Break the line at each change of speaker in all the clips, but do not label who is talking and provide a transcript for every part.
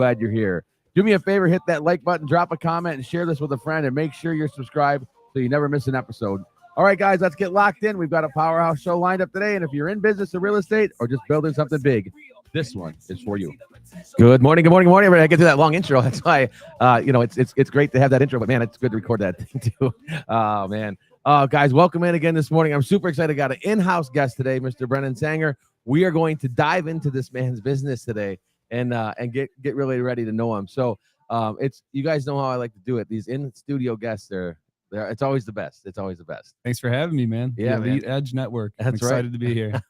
Glad you're here. Do me a favor, hit that like button, drop a comment, and share this with a friend, and make sure you're subscribed so you never miss an episode. All right, guys, let's get locked in. We've got a powerhouse show lined up today, and if you're in business or real estate or just building something big, this one is for you. Good morning, good morning, good morning, everybody. I get to that long intro. That's why, it's great to have that intro, but man, it's good to record that thing too. Oh man, guys, welcome in again this morning. I'm super excited. Got an in-house guest today, Mr. Brennan Sanger. We are going to dive into this man's business today and get really ready to know him. So it's, you guys know how I like to do it. These in-studio guests, it's always the best. It's always the best.
Thanks for having me, man.
Yeah,
the Elite Edge Network.
That's
I'm excited to be here.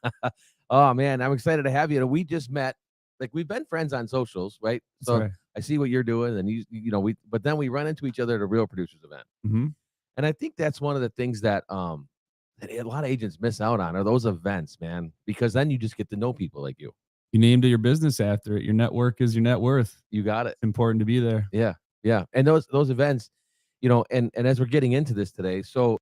Oh man, I'm excited to have you. We just met. Like, we've been friends on socials, right? So
right.
I see what you're doing, and but then we run into each other at a Real Producers event.
Mm-hmm.
And I think that's one of the things that that a lot of agents miss out on, are those events, man, because then you just get to know people like you.
You named your business after it. Your network is your net worth.
You got it.
It's important to be there.
Yeah. Yeah. And those events, and as we're getting into this today, so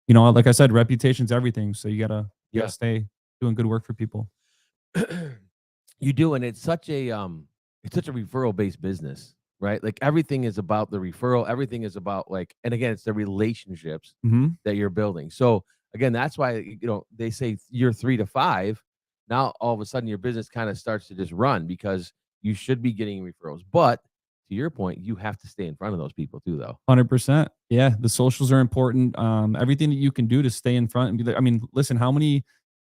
like I said, reputation's everything. So you gotta stay doing good work for people.
You do, and it's such a referral based business, right? Like everything is about the referral, everything is about like, and again, it's the relationships
Hmm.
that you're building. So again, that's why they say year 3 to 5. Now all of a sudden your business kind of starts to just run because you should be getting referrals. But to your point, you have to stay in front of those people too, though.
100%. Yeah, the socials are important. Everything that you can do to stay in front and be there. I mean, listen,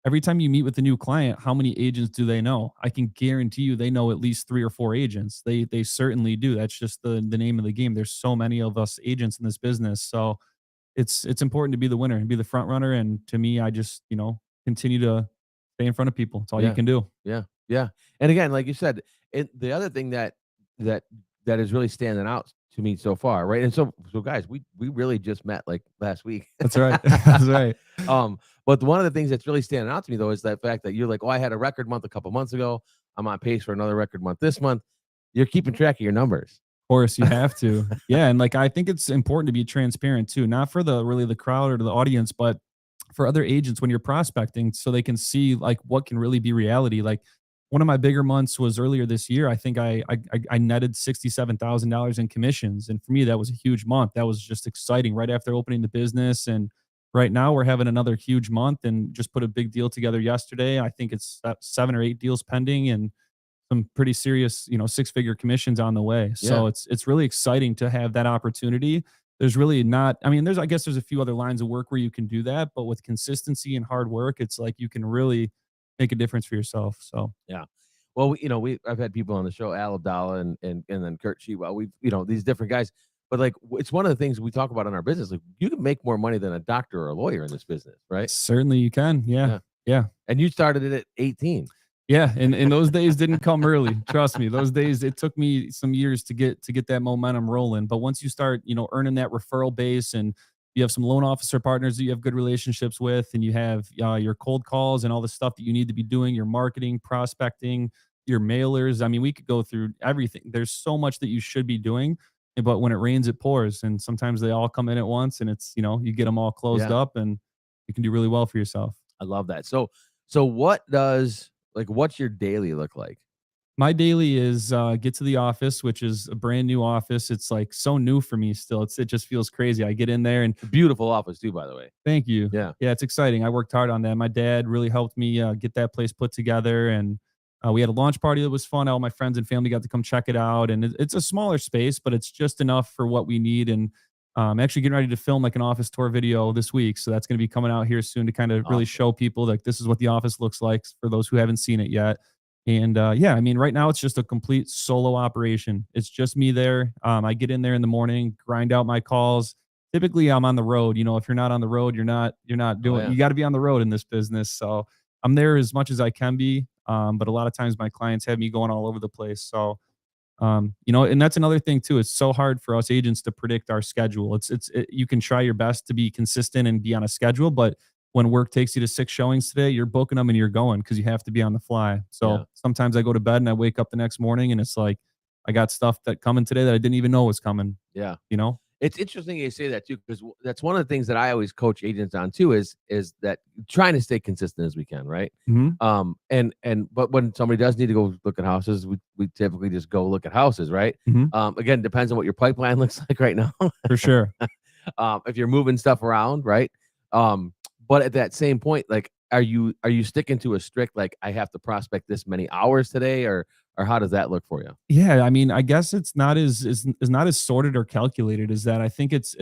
every time you meet with a new client, how many agents do they know? I can guarantee you they know at least 3 or 4 agents. They certainly do. That's just the name of the game. There's so many of us agents in this business. So it's important to be the winner and be the front runner. And to me, I just, continue to stay in front of people. It's all you
Yeah.
can do.
Yeah, yeah. And again, like you said, the other thing that that is really standing out to me so far, right? And so guys, we really just met like last week.
That's right. That's right.
But one of the things that's really standing out to me though is that fact that you're like, oh, I had a record month a couple months ago. I'm on pace for another record month this month. You're keeping track of your numbers.
Of course, you have to. Yeah, and like I think it's important to be transparent too, not for the crowd or the audience, but for other agents when you're prospecting so they can see like what can really be reality. Like one of my bigger months was earlier this year. I think I netted $67,000 in commissions, and for me that was a huge month. That was just exciting right after opening the business. And right now we're having another huge month and just put a big deal together yesterday. I think it's 7 or 8 deals pending and some pretty serious, 6-figure commissions on the way. So
Yeah.
it's really exciting to have that opportunity. There's really not, I mean, I guess there's a few other lines of work where you can do that, but with consistency and hard work, it's like you can really make a difference for yourself. So
Yeah. Well, I've had people on the show, Al Abdallah and then Kurt Shewell. We've, these different guys, but like it's one of the things we talk about in our business. Like you can make more money than a doctor or a lawyer in this business, right?
certainly you can. Yeah.
Yeah.
Yeah.
And you started it at 18.
Yeah, and those days didn't come early. Trust me, those days it took me some years to get that momentum rolling. But once you start, earning that referral base, and you have some loan officer partners that you have good relationships with, and you have your cold calls and all the stuff that you need to be doing, your marketing, prospecting, your mailers. I mean, we could go through everything. There's so much that you should be doing, but when it rains, it pours, and sometimes they all come in at once, and it's you get them all closed
Yeah.
up, and you can do really well for yourself.
I love that. So what's your daily look like?
My daily is get to the office, which is a brand new office. It's like so new for me still. It just feels crazy. I get in there and
Beautiful office too, by the way.
thank you.
Yeah.
Yeah, it's exciting. I worked hard on that. My dad really helped me get that place put together, and we had a launch party that was fun. All my friends and family got to come check it out, and it's a smaller space, but it's just enough for what we need. And I'm actually getting ready to film like an office tour video this week, so that's going to be coming out here soon to kind of really
Awesome.
show people like this is what the office looks like for those who haven't seen it yet. And yeah, I mean, right now it's just a complete solo operation. It's just me there. I get in there in the morning, grind out my calls. Typically, I'm on the road. If you're not on the road, you're not doing.
Yeah.
You got to be on the road in this business. So I'm there as much as I can be. But a lot of times my clients have me going all over the place. So and that's another thing too. It's so hard for us agents to predict our schedule. You can try your best to be consistent and be on a schedule, but when work takes you to 6 showings today, you're booking them and you're going because you have to be on the fly. So
Yeah.
sometimes I go to bed and I wake up the next morning and it's like I got stuff that coming today that I didn't even know was coming.
Yeah.
You know?
It's interesting you say that too, because that's one of the things that I always coach agents on too is that trying to stay consistent as we can, right?
Mm-hmm.
But when somebody does need to go look at houses, we typically just go look at houses, right?
Mm-hmm.
Again, depends on what your pipeline looks like right now.
For sure.
If you're moving stuff around, right? But at that same point, like, are you sticking to a strict like I have to prospect this many hours today, or how does that look for you?
Yeah, I mean, I guess it's not as is not as sorted or calculated as that. I think it's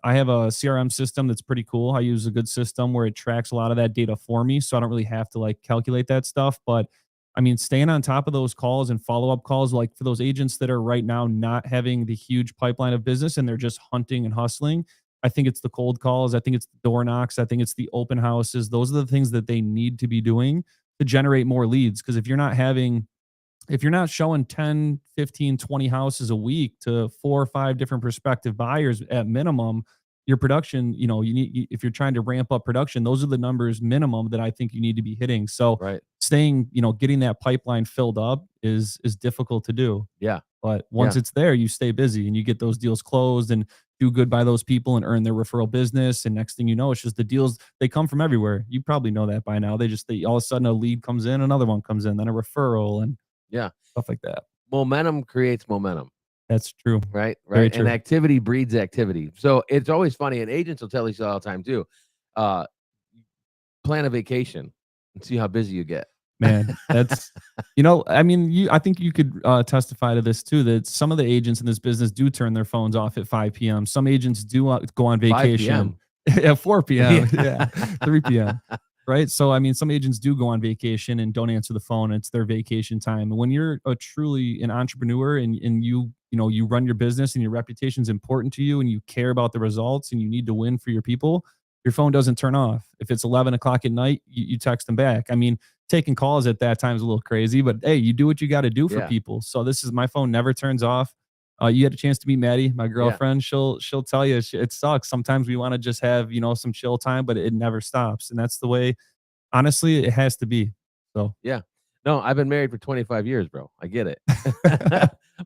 I have a CRM system that's pretty cool. I use a good system where it tracks a lot of that data for me, so I don't really have to like calculate that stuff. But I mean, staying on top of those calls and follow-up calls, like for those agents that are right now not having the huge pipeline of business and they're just hunting and hustling, I think it's the cold calls. I think it's the door knocks. I think it's the open houses. Those are the things that they need to be doing to generate more leads. Because if you're not showing 10, 15, 20 houses a week to 4 or 5 different prospective buyers at minimum, your production, if you're trying to ramp up production, those are the numbers minimum that I think you need to be hitting. So
Right.
staying, getting that pipeline filled up is difficult to do.
Yeah.
But once
Yeah.
it's there, you stay busy and you get those deals closed. And do good by those people and earn their referral business. And next thing you know, it's just the deals, they come from everywhere. You probably know that by now. They all of a sudden a lead comes in, another one comes in, then a referral and
Yeah.
stuff like that.
Momentum creates momentum.
That's true.
Right.
Very
Right.
true.
And activity breeds activity. So it's always funny. And agents will tell you all the time too. Plan a vacation and see how busy you get.
Man, that's, I mean, I think you could testify to this too, that some of the agents in this business do turn their phones off at 5 p.m. Some agents do go on
5
vacation
p.m.
at 4 p.m. Yeah, 3 p.m. Right. So, I mean, some agents do go on vacation and don't answer the phone. It's their vacation time. And when you're truly an entrepreneur and you run your business and your reputation is important to you and you care about the results and you need to win for your people, your phone doesn't turn off. If it's 11 o'clock at night, you text them back. I mean, taking calls at that time is a little crazy, but hey, you do what you got to do for people. So my phone never turns off. You had a chance to meet Maddie, my girlfriend. She'll tell you it sucks. Sometimes we want to just have, some chill time, but it never stops. And that's the way, honestly, it has to be. So
yeah. No, I've been married for 25 years, bro. I get it.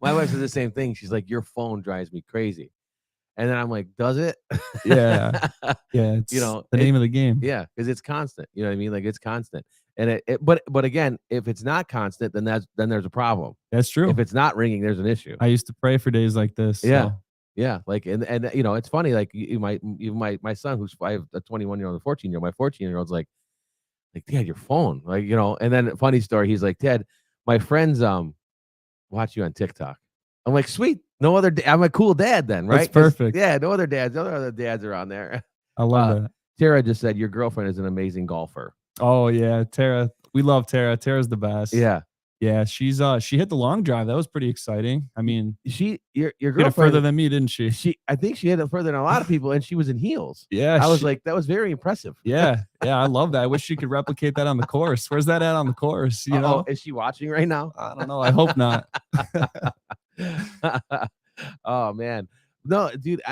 My wife says the same thing. She's like, your phone drives me crazy. And then I'm like, does it?
Yeah. Yeah. It's the name of the game.
Yeah. Cause it's constant. You know what I mean? Like it's constant. And but again, if it's not constant, then there's a problem.
That's true.
If it's not ringing, there's an issue.
I used to pray for days like this.
Yeah.
So.
Yeah. Like, and it's funny. Like my son, who's I have a 21-year-old and a 14-year-old, my 14-year-old's like, Dad, your phone, and then funny story. He's like, Dad, my friends, watch you on TikTok. I'm like, sweet. No other, I'm a cool dad then, right?
That's perfect.
Yeah. No other dads. No other dads are on there.
I love that.
Tara just said your girlfriend is an amazing golfer.
Oh yeah, Tara. We love Tara. Tara's the best.
Yeah.
Yeah, she's she hit the long drive. That was pretty exciting. I mean,
your girlfriend
hit it further than me, didn't she?
I think she hit it further than a lot of people, and she was in heels.
Yeah,
I was like, that was very impressive.
Yeah, I love that. I wish she could replicate that on the course. Where's that at on the course? You know,
is she watching right now?
I don't know. I hope not.
Oh man, no, dude.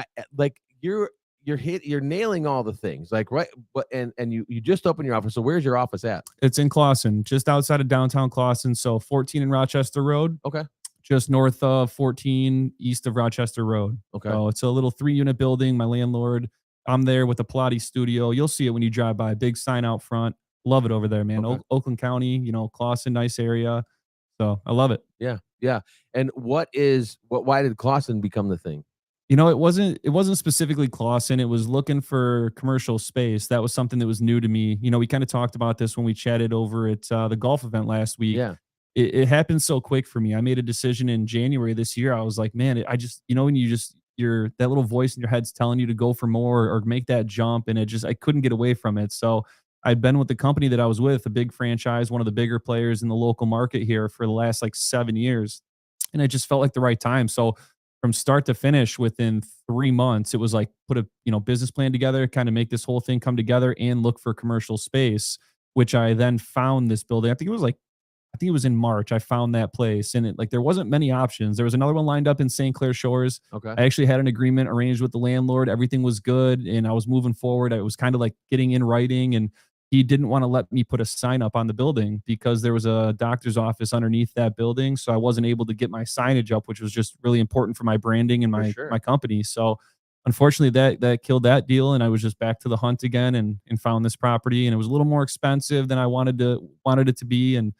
You're nailing all the things, like, right, but and you just opened your office. So where's your office at?
It's in Clawson, just outside of downtown Clawson. So 14 in Rochester Road.
Okay.
Just north of 14, east of Rochester Road.
Okay.
So it's a little 3-unit building. My landlord, I'm there with the Pilates studio. You'll see it when you drive by. Big sign out front. Love it over there, man.
Okay.
Oakland County, Clawson, nice area. So I love it.
Yeah. Yeah. And why did Clawson become the thing?
It wasn't specifically Clawson. It was looking for commercial space. That was something that was new to me. We kind of talked about this when we chatted over at the golf event last week.
Yeah.
It happened so quick for me. I made a decision in January this year. I was like, man, I just, when you're that little voice in your head's telling you to go for more or make that jump. And I couldn't get away from it. So I'd been with the company that I was with, a big franchise, one of the bigger players in the local market here for the last 7 years. And it just felt like the right time. So from start to finish, within 3 months, it was like put a business plan together, kind of make this whole thing come together and look for commercial space, which I then found this building. I think it was in March. I found that place, and there wasn't many options. There was another one lined up in St. Clair Shores.
Okay.
I actually had an agreement arranged with the landlord. Everything was good, and I was moving forward. I was kind of getting in writing, and he didn't want to let me put a sign up on the building because there was a doctor's office underneath that building. So I wasn't able to get my signage up, which was just really important for my branding and my company. So unfortunately that killed that deal. And I was just back to the hunt again and found this property, and it was a little more expensive than I wanted it to be. And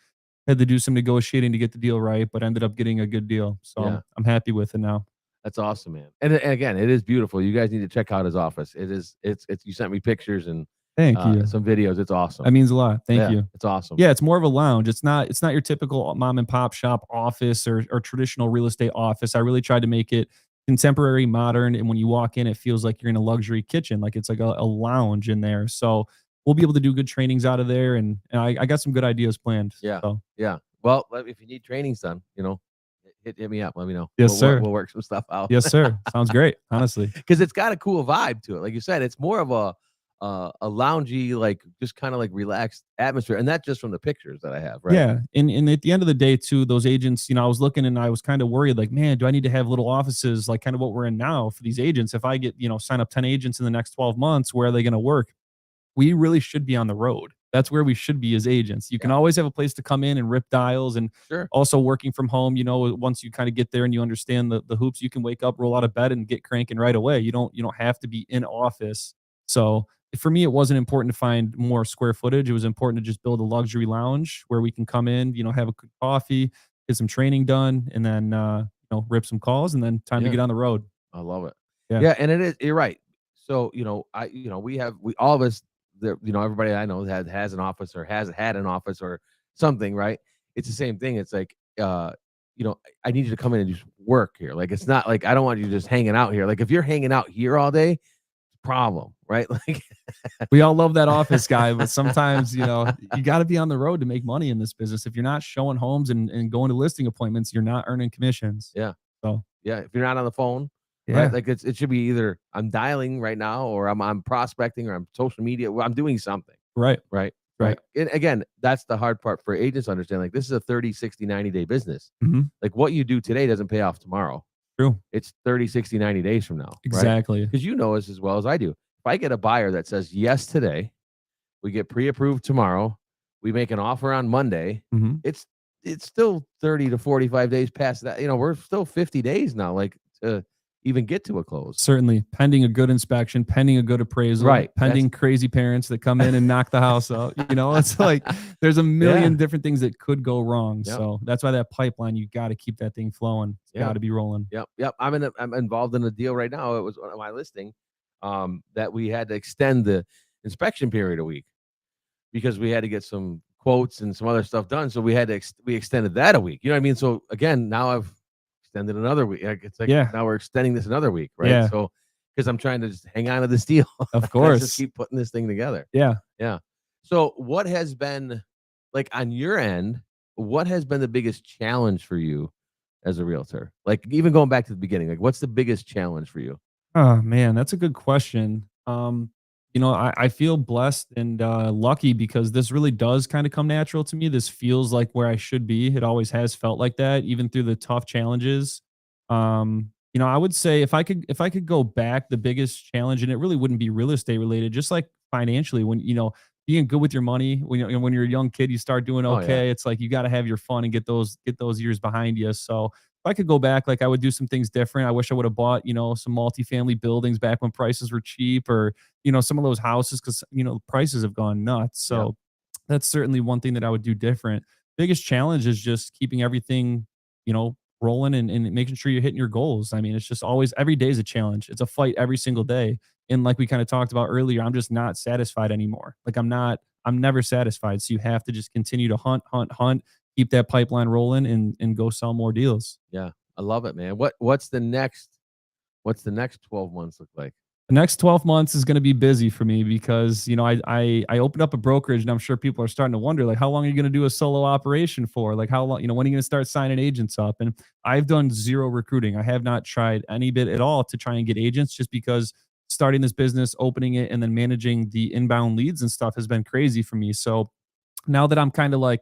had to do some negotiating to get the deal right, but ended up getting a good deal. So I'm happy with it now.
That's awesome, man. And again, it is beautiful. You guys need to check out his office. It's you sent me pictures and
thank you.
Some videos. It's awesome.
That means a lot. Thank you.
It's awesome.
Yeah, it's more of a lounge. It's not your typical mom and pop shop office or traditional real estate office. I really tried to make it contemporary, modern, and when you walk in, it feels like you're in a luxury kitchen. Like it's like a lounge in there. So we'll be able to do good trainings out of there, and I got some good ideas planned.
Yeah.
So.
Yeah. Well, if you need trainings done, hit me up. Let me know.
Yes, sir.
We'll work some stuff out.
Yes, sir. Sounds great. Honestly,
because it's got a cool vibe to it. Like you said, it's more of a loungy, just kind of relaxed atmosphere, and that's just from the pictures that I have. Right.
Yeah, and at the end of the day, too, those agents, I was looking and I was kind of worried, man, do I need to have little offices kind of what we're in now for these agents? If I get sign up 10 agents in the next 12 months, where are they going to work? We really should be on the road. That's where we should be as agents. You can always have a place to come in and rip dials, and
Sure.
also working from home, once you kind of get there and you understand the hoops, you can wake up, roll out of bed and get cranking right away. You don't have to be in office. So for me, it wasn't important to find more square footage. It was important to just build a luxury lounge where we can come in, have a good coffee, get some training done, and then rip some calls, and then time to get on the road.
I love it.
Yeah.
Yeah, and it is. You're right. So we all of us, everybody I know has an office or has had an office or something, right? It's the same thing. It's like, I need you to come in and just work here. Like, it's not like I don't want you just hanging out here. Like, if you're hanging out here all day, problem, right? Like,
We all love that office guy, but sometimes, you got to be on the road to make money in this business. If you're not showing homes and going to listing appointments, you're not earning commissions.
yeah,
So,
yeah. If you're not on the phone,
yeah,
right? Like, it should be either I'm dialing right now, or I'm prospecting, or I'm social media. I'm doing something.
right.
Right.
Right.
And again, that's the hard part for agents to understand. Like, this is a 30, 60, 90-day business.
Mm-hmm.
Like, what you do today doesn't pay off tomorrow.
True.
It's 30, 60, 90 days from now.
Exactly.
Because you know as well as I do. If I get a buyer that says yes today, we get pre-approved tomorrow, we make an offer on Monday,
Mm-hmm.
it's still 30 to 45 days past that. We're still 50 days now, like, to even get to a close.
Certainly, pending a good inspection, pending a good appraisal,
Right.
pending crazy parents that come in and knock the house out. It's like there's a million different things that could go wrong.
Yep.
So that's why that pipeline, you got to keep that thing flowing. It's got to be rolling.
Yep. I'm involved in a deal right now. It was one of my listing that we had to extend the inspection period a week because we had to get some quotes and some other stuff done. So we extended that a week. You know what I mean? So again, now I've extended another week. It's like, now we're extending this another week, right?
Yeah.
So because I'm trying to just hang on to this deal.
Of course.
Just keep putting this thing together.
Yeah.
Yeah. So what has been, like, on your end, what has been the biggest challenge for you as a realtor? Like, even going back to the beginning, like, what's the biggest challenge for you?
Oh man, that's a good question. I feel blessed and lucky because this really does kind of come natural to me. This feels like where I should be. It always has felt like that, even through the tough challenges. I would say if I could go back, the biggest challenge, and it really wouldn't be real estate related, just like financially, when being good with your money, when you're a young kid, you start doing okay. It's like you got to have your fun and get those years behind you. So if I could go back, like, I would do some things different. I wish I would have bought, some multifamily buildings back when prices were cheap, or, some of those houses, because, the prices have gone nuts. So that's certainly one thing that I would do different. Biggest challenge is just keeping everything, rolling and making sure you're hitting your goals. I mean, it's just always, every day is a challenge. It's a fight every single day. And like we kind of talked about earlier, I'm just not satisfied anymore. Like, I'm never satisfied. So you have to just continue to hunt, keep that pipeline rolling, and go sell more deals.
Yeah. I love it, man. What's the next 12 months look like?
The next 12 months is going to be busy for me because, I opened up a brokerage, and I'm sure people are starting to wonder, like, how long are you going to do a solo operation for? Like, how long, when are you going to start signing agents up? And I've done zero recruiting. I have not tried any bit at all to try and get agents, just because starting this business, opening it, and then managing the inbound leads and stuff has been crazy for me. So now that I'm kind of like,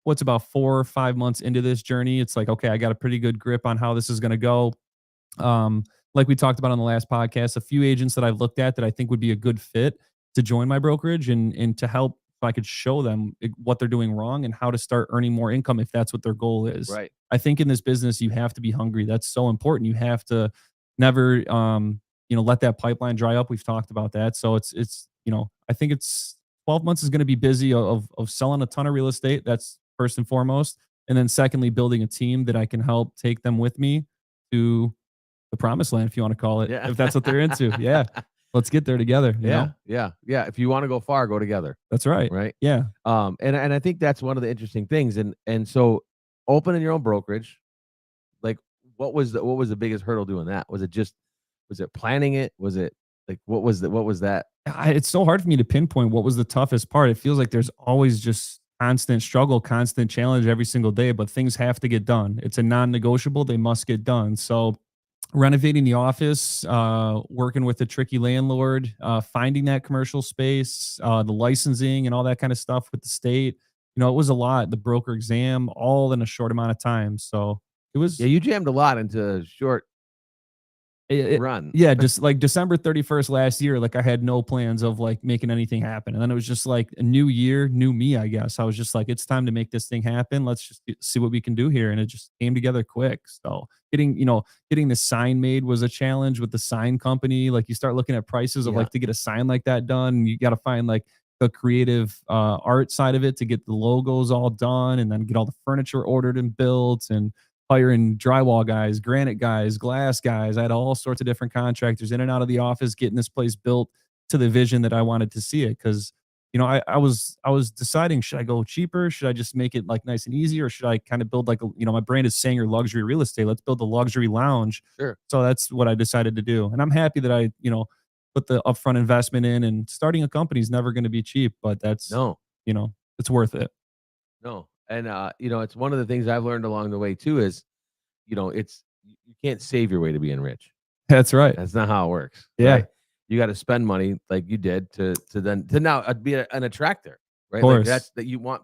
what's about 4 or 5 months into this journey, it's like, okay, I got a pretty good grip on how this is going to go. Like we talked about on the last podcast, a few agents that I've looked at that I think would be a good fit to join my brokerage and to help, if I could show them what they're doing wrong and how to start earning more income if that's what their goal is.
Right.
I think in this business, you have to be hungry. That's so important. You have to never, let that pipeline dry up. We've talked about that. So it's, I think it's 12 months is going to be busy of selling a ton of real estate. That's first and foremost. And then secondly, building a team that I can help take them with me to the promised land, if you want to call it, if that's what they're into. Yeah. Let's get there together. You know?
Yeah. If you want to go far, go together.
That's right.
Right.
Yeah.
And I think that's one of the interesting things. And so opening your own brokerage, like, what was the biggest hurdle doing that? Was it planning it? Was it like, what was that?
It's so hard for me to pinpoint what was the toughest part. It feels like there's always just constant struggle, constant challenge every single day, but things have to get done. It's a non-negotiable. They must get done. So renovating the office, working with a tricky landlord, finding that commercial space, the licensing and all that kind of stuff with the state. It was a lot. The broker exam, all in a short amount of time. So it was.
Yeah, you jammed a lot into a short run.
Yeah, just like December 31st last year, like I had no plans of like making anything happen. And then it was just like a new year, new me, I guess. I was just like, it's time to make this thing happen. Let's just see what we can do here. And it just came together quick. So getting the sign made was a challenge with the sign company. Like you start looking at prices of like to get a sign like that done. You got to find like the creative art side of it to get the logos all done and then get all the furniture ordered and built and hiring drywall guys, granite guys, glass guys. I had all sorts of different contractors in and out of the office getting this place built to the vision that I wanted to see it. Because I was deciding, should I go cheaper? Should I just make it like nice and easy, or should I kind of build like my brand is Sanger Luxury Real Estate. Let's build a luxury lounge.
Sure.
So that's what I decided to do, and I'm happy that I put the upfront investment in. And starting a company is never going to be cheap, but that's
No.
It's worth it.
No. And it's one of the things I've learned along the way too is, it's you can't save your way to being rich.
That's right.
That's not how it works.
Yeah.
Right? You got to spend money like you did to now be an attractor, right?
Of course.
Like that's that you want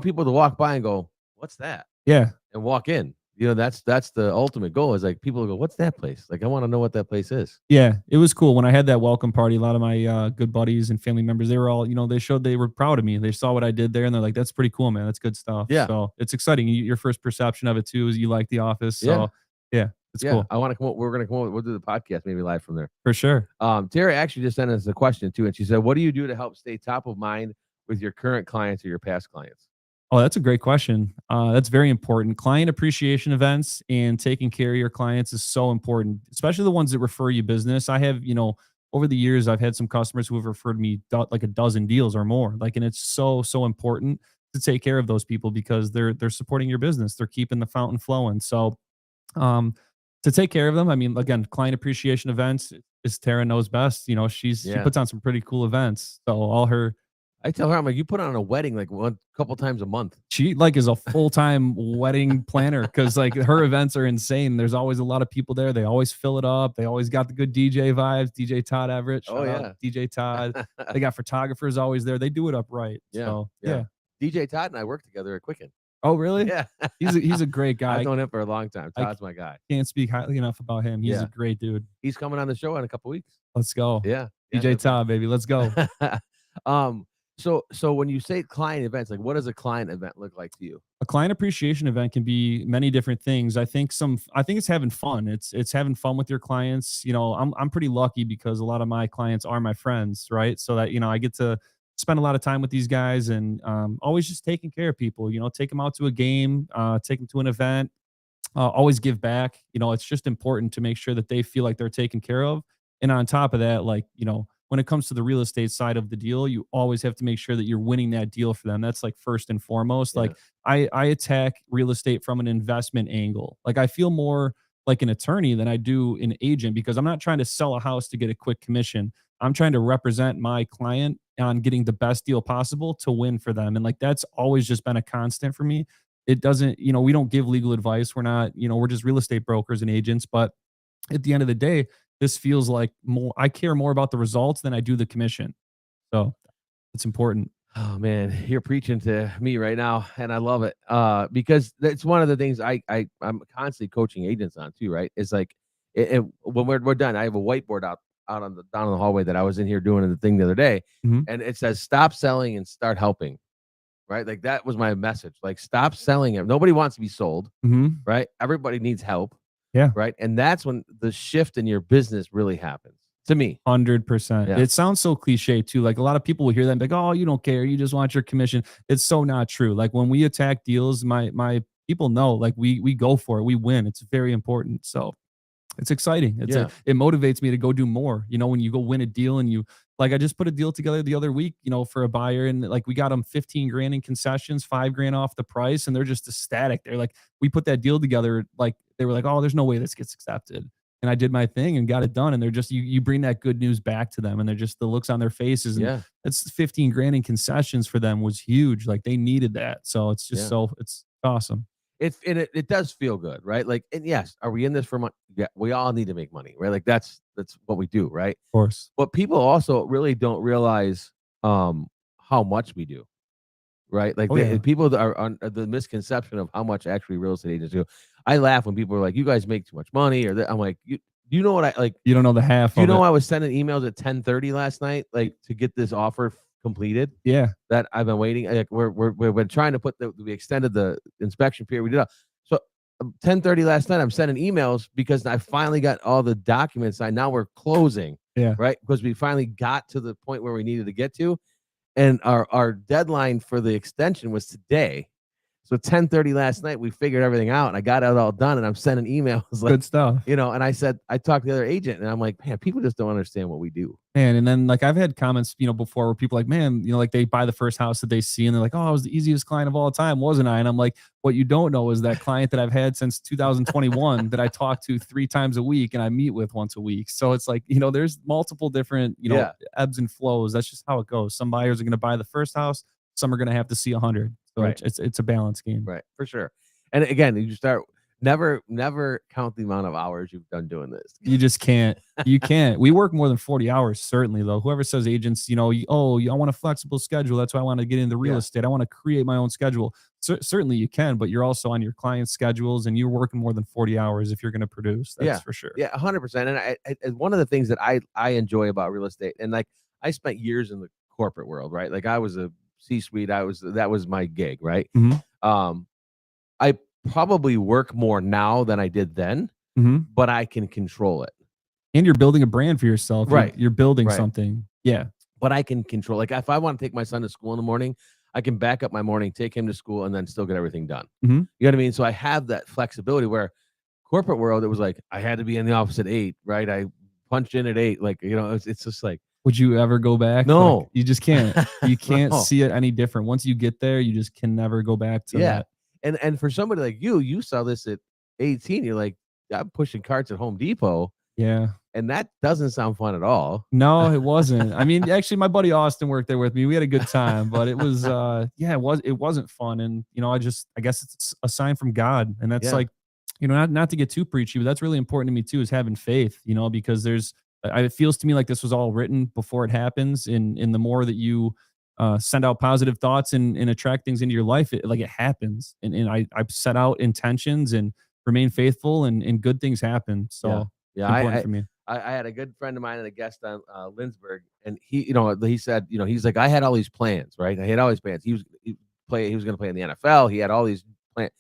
people to walk by and go, "What's that?"
Yeah.
And walk in. That's the ultimate goal is like people go, "What's that place?" Like I want to know what that place is.
Yeah, it was cool when I had that welcome party. A lot of my good buddies and family members, they were all, they were proud of me. They saw what I did there, and they're like, "That's pretty cool, man. That's good stuff."
Yeah.
So it's exciting. Your first perception of it too is you like The Office. So yeah, it's cool
I want to come up. We're gonna come up. We'll do the podcast maybe live from there.
for sure.
Terry actually just sent us a question too, and she said, "What do you do to help stay top of mind with your current clients or your past clients?"
Oh, that's a great question. That's very important. Client appreciation events and taking care of your clients is so important, especially the ones that refer you business. I have, over the years, I've had some customers who have referred me like a dozen deals or more. Like, and it's so important to take care of those people because they're supporting your business. They're keeping the fountain flowing. So, to take care of them, I mean, again, client appreciation events is Tara knows best. She puts on some pretty cool events. So all her.
I tell her, I'm like, you put on a wedding like one couple times a month.
She like is a full-time wedding planner because like her events are insane. There's always a lot of people there. They always fill it up. They always got the good DJ vibes. DJ Todd Everett.
Oh yeah,
DJ Todd. They got photographers always there. They do it up right.
Yeah,
so,
yeah. DJ Todd and I work together at Quicken.
Oh really?
Yeah,
he's a great guy.
I've known him for a long time. Todd's my guy.
Can't speak highly enough about him. He's a great dude.
He's coming on the show in a couple weeks.
Let's go.
Yeah,
DJ Todd, baby. Let's go.
So when you say client events, like what does a client event look like to you?
A client appreciation event can be many different things. I think it's having fun. It's having fun with your clients. I'm pretty lucky because a lot of my clients are my friends, right? So that, I get to spend a lot of time with these guys and always just taking care of people, take them out to a game, take them to an event, always give back. It's just important to make sure that they feel like they're taken care of. And on top of that, like, when it comes to the real estate side of the deal, you always have to make sure that you're winning that deal for them. That's like first and foremost. Like I attack real estate from an investment angle. Like I feel more like an attorney than I do an agent because I'm not trying to sell a house to get a quick commission. I'm trying to represent my client on getting the best deal possible to win for them. And like, that's always just been a constant for me. It doesn't, we don't give legal advice. We're not, we're just real estate brokers and agents. But at the end of the day, this feels like I care more about the results than I do the commission. So it's important.
Oh man, you're preaching to me right now, and I love it. Because that's one of the things I'm constantly coaching agents on too, right? It's like when we're done, I have a whiteboard out down in the hallway that I was in here doing the thing the other day, and it says stop selling and start helping. Right? Like that was my message. Like stop selling it. Nobody wants to be sold, right? Everybody needs help.
Yeah.
Right. And that's when the shift in your business really happens to me.
100%.
Yeah.
It sounds so cliche too. Like a lot of people will hear that and be like, oh, you don't care. You just want your commission. It's so not true. Like when we attack deals, my people know, like we go for it. We win. It's very important. So it's exciting. It motivates me to go do more. When you go win a deal and I just put a deal together the other week, for a buyer and like we got them 15 grand in concessions, 5 grand off the price. And they're just ecstatic. They're like, we put that deal together. Like they were like, oh, there's no way this gets accepted. And I did my thing and got it done. And they're just, you bring that good news back to them and they're just the looks on their faces. And that's 15 grand in concessions for them was huge. Like they needed that. So it's just it's awesome.
It does feel good, right? Like, and yes, are we in this for money? Yeah, we all need to make money, right? Like that's what we do, right?
Of course.
But people also really don't realize how much we do, right? Like people are on the misconception of how much actually real estate agents do. I laugh when people are like, "You guys make too much money," or I'm like, you know what I like?
You don't know the half.
Do you
of
know
it.
I was sending emails at 10:30 last night, like to get this offer completed?
Yeah.
That I've been waiting. Like we're trying to put we extended the inspection period. We did so 10:30 last night. I'm sending emails because I finally got all the documents signed. Now we're closing.
Yeah.
Right, because we finally got to the point where we needed to get to, and our deadline for the extension was today. So 10:30 last night, we figured everything out, and I got it all done, and I'm sending emails like,
Good stuff.
and I said, I talked to the other agent, and I'm like, man, people just don't understand what we do.
Man, and then like I've had comments, before where people like, man, like they buy the first house that they see and they're like, oh, I was the easiest client of all time, wasn't I? And I'm like, what you don't know is that client that I've had since 2021 that I talk to 3 times a week and I meet with once a week. So it's like, there's multiple different, ebbs and flows. That's just how it goes. Some buyers are going to buy the first house. Some are going to have to see 100. So
Right.
it's a balance game.
Right, for sure. And again, you start never count the amount of hours you've done doing this.
You just can't. You can't. We work more than 40 hours, certainly, though. Whoever says agents, I want a flexible schedule. That's why I want to get into real estate. I want to create my own schedule. Certainly you can, but you're also on your client's schedules and you're working more than 40 hours if you're going to produce. That's for sure.
Yeah, 100%. And I one of the things that I enjoy about real estate, and like I spent years in the corporate world, right? Like I was a C-suite. That was my gig, right?
Mm-hmm.
I probably work more now than I did then, but I can control it.
And you're building a brand for yourself.
Right.
You're building something. Yeah.
But I can control. Like if I want to take my son to school in the morning, I can back up my morning, take him to school, and then still get everything done.
Mm-hmm.
You know what I mean? So I have that flexibility where corporate world, it was like I had to be in the office at 8, right? I punched in at 8. Like, it's just like,
would you ever go back?
No.
Like, you just can't. You can't
No.
see it any different. Once you get there, you just can never go back to that.
And for somebody like you saw this at 18. You're like, I'm pushing carts at Home Depot.
Yeah.
And that doesn't sound fun at all.
No, it wasn't. I mean, actually, my buddy Austin worked there with me. We had a good time, but it was, it wasn't fun. And, I guess it's a sign from God. And that's like, not to get too preachy, but that's really important to me too, is having faith, because it feels to me like this was all written before it happens. And the more that you send out positive thoughts and attract things into your life, it happens. And I set out intentions and remain faithful and good things happen. So important for me.
I had a good friend of mine and a guest on Lindsberg, and he said, he's like, I had all these plans, right? I had all these plans. He was going to play in the NFL. He had all these plans.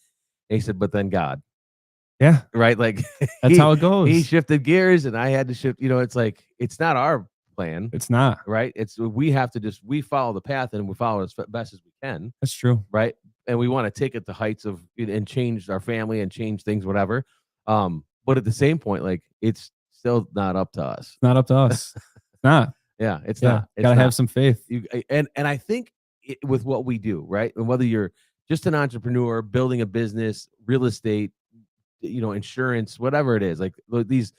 And he said, but then God.
Yeah.
Right. Like
that's how it goes.
He shifted gears and I had to shift, it's like, it's not our plan.
It's not.
Right. We have to we follow the path and we follow it as best as we can.
That's true.
Right. And we want to take it to heights of and change our family and change things, whatever. But at the same point, like it's still not up to us.
It's not up to us. It's not.
Yeah, it's not. It's
gotta have some faith.
And I think with what we do, right? And whether you're just an entrepreneur, building a business, real estate, insurance, whatever it is, like these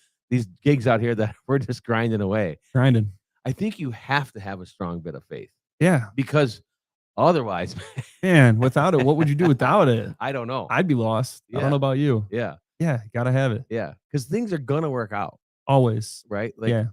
gigs out here that we're just grinding away. I think you have to have a strong bit of faith.
Yeah.
Because otherwise,
man, without it, what would you do without it?
I don't know.
I'd be lost.
Yeah.
I don't know about you.
Yeah.
Yeah. Gotta have it.
Yeah. Because things are gonna work out.
Always.
Right? Like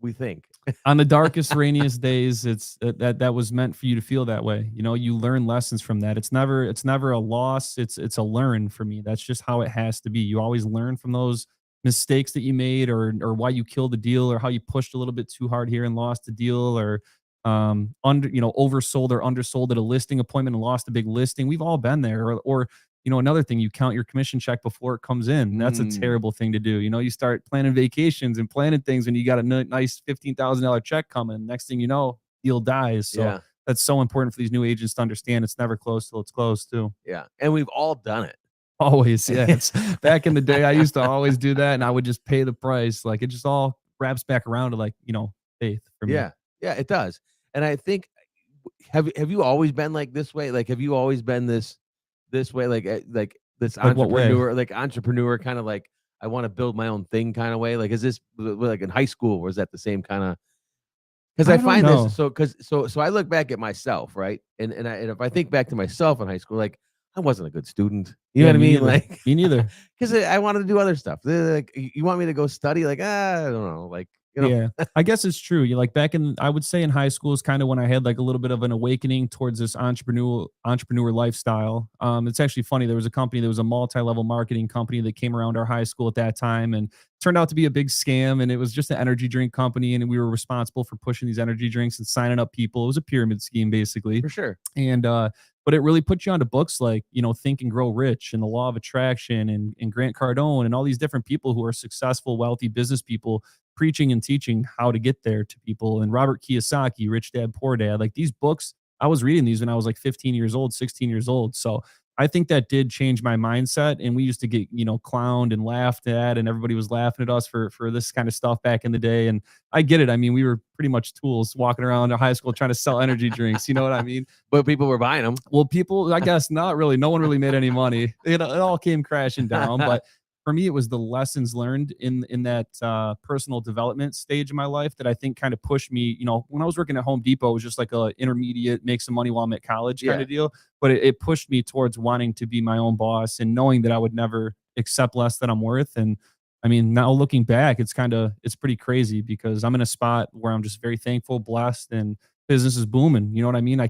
we think.
On the darkest, rainiest days, it's that was meant for you to feel that way. You learn lessons from that. It's never a loss. It's a learn for me. That's just how it has to be. You always learn from those mistakes that you made or why you killed a deal or how you pushed a little bit too hard here and lost a deal or oversold or undersold at a listing appointment and lost a big listing. We've all been there. Or another thing, you count your commission check before it comes in. That's a terrible thing to do. You start planning vacations and planning things and you got a nice $15,000 check coming. Next thing you know, deal dies. So that's so important for these new agents to understand. It's never close till it's close too.
Yeah. And we've all done it.
Always. Yeah. It's back in the day, I used to always do that and I would just pay the price. Like it just all wraps back around to faith for me.
Yeah. Yeah, it does. And I think, have you always been like this way? Like, have you always been this way, like this entrepreneur kind of like, I want to build my own thing kind of way? Like, is this like in high school? Was that the same kind of, because I find this, so I look back at myself, right? And if I think back to myself in high school, like I wasn't a good student. You know what I mean? Like
me neither.
Because I wanted to do other stuff. Like, you want me to go study? Like, I don't know. Like You know?
Yeah, I guess it's true. You like back in, I would say in high school is kind of when I had like a little bit of an awakening towards this entrepreneur lifestyle. It's actually funny. There was a company, there was a multi-level marketing company that came around our high school at that time and turned out to be a big scam. And it was just an energy drink company, and we were responsible for pushing these energy drinks and signing up people. It was a pyramid scheme basically.
For sure.
And but it really put you onto books like, you know, Think and Grow Rich and The Law of Attraction and Grant Cardone and all these different people who are successful, wealthy business people preaching and teaching how to get there to people. And Robert Kiyosaki, Rich Dad, Poor Dad, like these books, I was reading these when I was like 15 years old, 16 years old. So I think that did change my mindset. And we used to get, you know, clowned and laughed at, and everybody was laughing at us for this kind of stuff back in the day. And I get it. I mean, we were pretty much tools walking around high school trying to sell energy drinks. You know what I mean?
But people were buying them.
Well, people, I guess not really. No one really made any money. It all came crashing down. But for me, it was the lessons learned in that personal development stage of my life that I think kind of pushed me. You know, when I was working at Home Depot, it was just like a intermediate, make some money while I'm at college kind of deal. But it pushed me towards wanting to be my own boss and knowing that I would never accept less than I'm worth. And I mean, now looking back, it's pretty crazy because I'm in a spot where I'm just very thankful, blessed, and business is booming. You know what I mean? I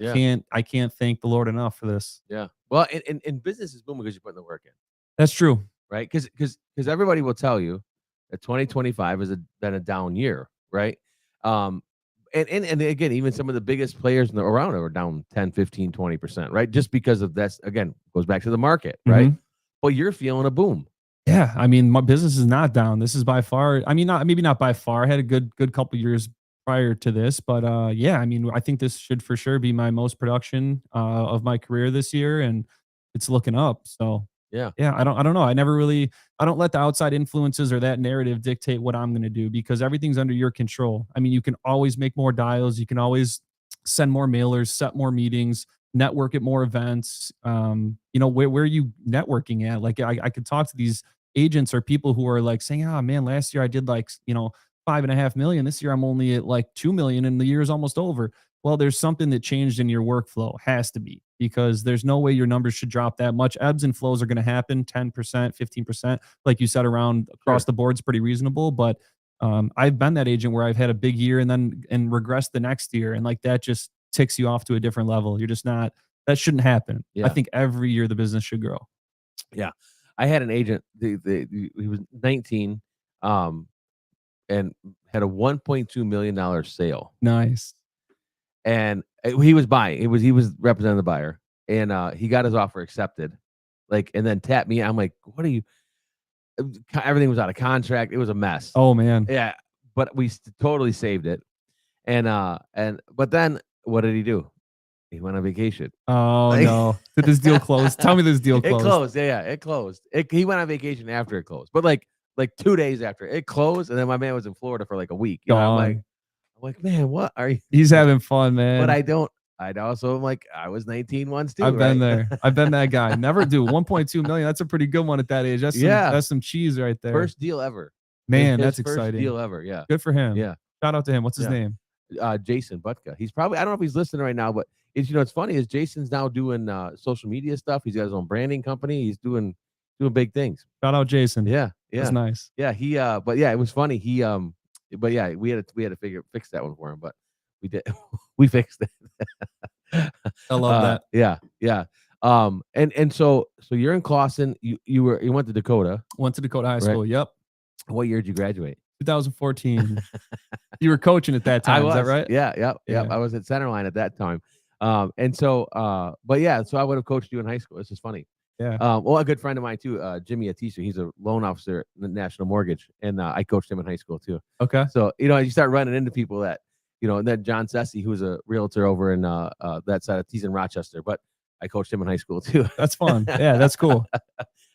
can't thank the Lord enough for this.
Yeah. Well, and business is booming because you're putting the work in.
That's true.
Right? Because everybody will tell you that 2025 has been a down year, right? And again, even some of the biggest players around are down 10, 15, 20%, right? Just because of that, again, goes back to the market, right? But you're feeling a boom.
Yeah, I mean, my business is not down. This is by far, I mean, maybe not by far. I had a good couple years prior to this, but yeah, I mean, I think this should for sure be my most production of my career this year, and it's looking up. So
yeah,
I don't know. I don't let the outside influences or that narrative dictate what I'm going to do because everything's under your control. I mean, you can always make more dials. You can always send more mailers, set more meetings, network at more events. You know, where are you networking at? Like I could talk to these agents or people who are like saying, oh man, last year I did like, you know, 5.5 million. This year I'm only at like 2 million and the year's almost over. Well, there's something that changed in your workflow. Has to be, because there's no way your numbers should drop that much. Ebbs and flows are going to happen 10%, 15%. Like you said, around across the board is pretty reasonable. But I've been that agent where I've had a big year and then regressed the next year. And like that just ticks you off to a different level. You're just not, that shouldn't happen.
Yeah.
I think every year the business should grow.
Yeah. I had an agent, he was 19 and had a $1.2 million sale.
Nice.
And he was buying. He was representing the buyer, and he got his offer accepted. Like, and then tapped me. I'm like, "What are you?" Everything was out of contract. It was a mess.
Oh man.
Yeah, but we totally saved it. And but then what did he do? He went on vacation.
Oh no! Did this deal close? Tell me this deal closed.
It closed. Yeah, it closed. He went on vacation after it closed, but like 2 days after it closed, and then my man was in Florida for like a week. You know, I'm like, man, what are you?
He's having fun, man.
But I'd also like, I was 19 once too.
I've been there. I've been that guy. Never do 1.2 million. That's a pretty good one at that age. That's some cheese right there.
First deal ever.
Man, that's
first
exciting.
Deal ever. Yeah.
Good for him.
Yeah.
Shout out to him. What's his name?
Jason Butka. He's probably, I don't know if he's listening right now, but it's, you know, it's funny is Jason's now doing social media stuff. He's got his own branding company. He's doing big things.
Shout out Jason.
Yeah.
That's nice.
Yeah. But yeah, it was funny. But yeah, we had to fix that one for him, but we did. We fixed it.
I love that.
Yeah. And so you're in Clawson. You went to Dakota.
Went to Dakota High School. Yep.
What year did you graduate?
2014. You were coaching at that time. Is that right?
Yeah. I was at Centerline at that time. And so, but yeah, so I would have coached you in high school. This is funny.
Yeah.
Well, a good friend of mine too, Jimmy Atisu. He's a loan officer at the National Mortgage, and I coached him in high school too.
Okay.
So you know, you start running into people that, you know, and then John Sessi, who's a realtor over in that side. He's in Rochester, but I coached him in high school too.
That's fun. Yeah, that's cool.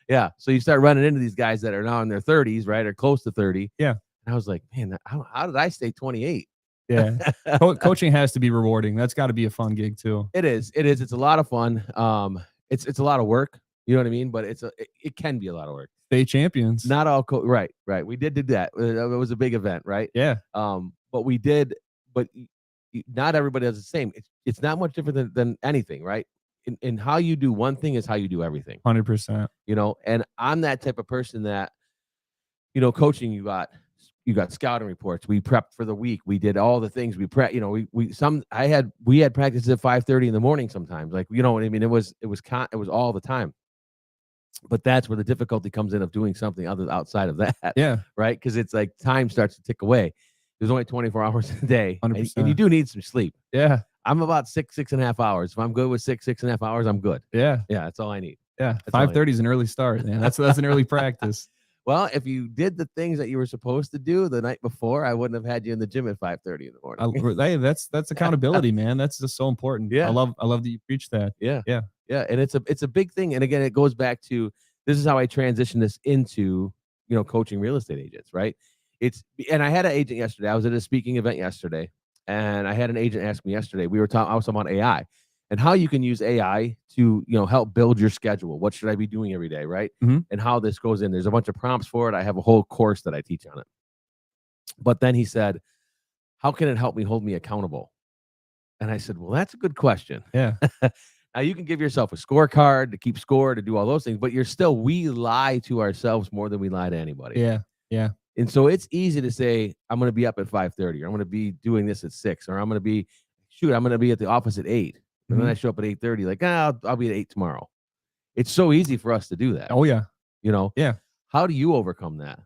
Yeah. So you start running into these guys that are now in their 30s, right, or close to 30.
Yeah.
And I was like, man, how did I stay 28?
Yeah. Coaching has to be rewarding. That's got to be a fun gig too.
It is. It's a lot of fun. It's a lot of work. You know what I mean? But it can be a lot of work.
State champions.
Not all right. We did that. It was a big event, right?
Yeah.
But we did. But not everybody does the same. It's not much different than anything, right? In how you do one thing is how you do everything.
100%.
You know, and I'm that type of person that, you know, coaching, you got you got scouting reports. We prepped for the week. We did all the things. We prep. You know, we had practices at 5:30 in the morning sometimes. Like, you know what I mean? It was all the time. But that's where the difficulty comes in of doing something other outside of that.
Yeah.
Right. Because it's like time starts to tick away. There's only 24 hours a day.
100%.
And you do need some sleep.
Yeah.
I'm about 6.5 hours. If I'm good with 6.5 hours, I'm good.
Yeah.
Yeah. That's all I need.
Yeah. 5:30 is an early start, man. That's an early practice.
Well, if you did the things that you were supposed to do the night before, I wouldn't have had you in the gym at 5:30 in the morning.
Hey, that's accountability, man. That's just so important.
Yeah.
I love that you preach that.
Yeah.
Yeah.
Yeah. And it's a big thing. And again, it goes back to, this is how I transition this into, you know, coaching real estate agents, right? And I had an agent yesterday. I was at a speaking event yesterday, and I had an agent ask me yesterday. I was talking about AI and how you can use AI to, you know, help build your schedule. What should I be doing every day, right?
Mm-hmm.
And how this goes in. There's a bunch of prompts for it. I have a whole course that I teach on it. But then he said, how can it help me hold me accountable? And I said, well, that's a good question.
Yeah.
Now, you can give yourself a scorecard to keep score, to do all those things, but we lie to ourselves more than we lie to anybody.
Yeah. Yeah.
And so it's easy to say, I'm going to be up at 5:30, or I'm going to be doing this at 6, or I'm going to be at the office at 8. And then I show up at 8:30, like, I'll be at 8 tomorrow. It's so easy for us to do that.
Oh, yeah.
You know?
Yeah.
How do you overcome that?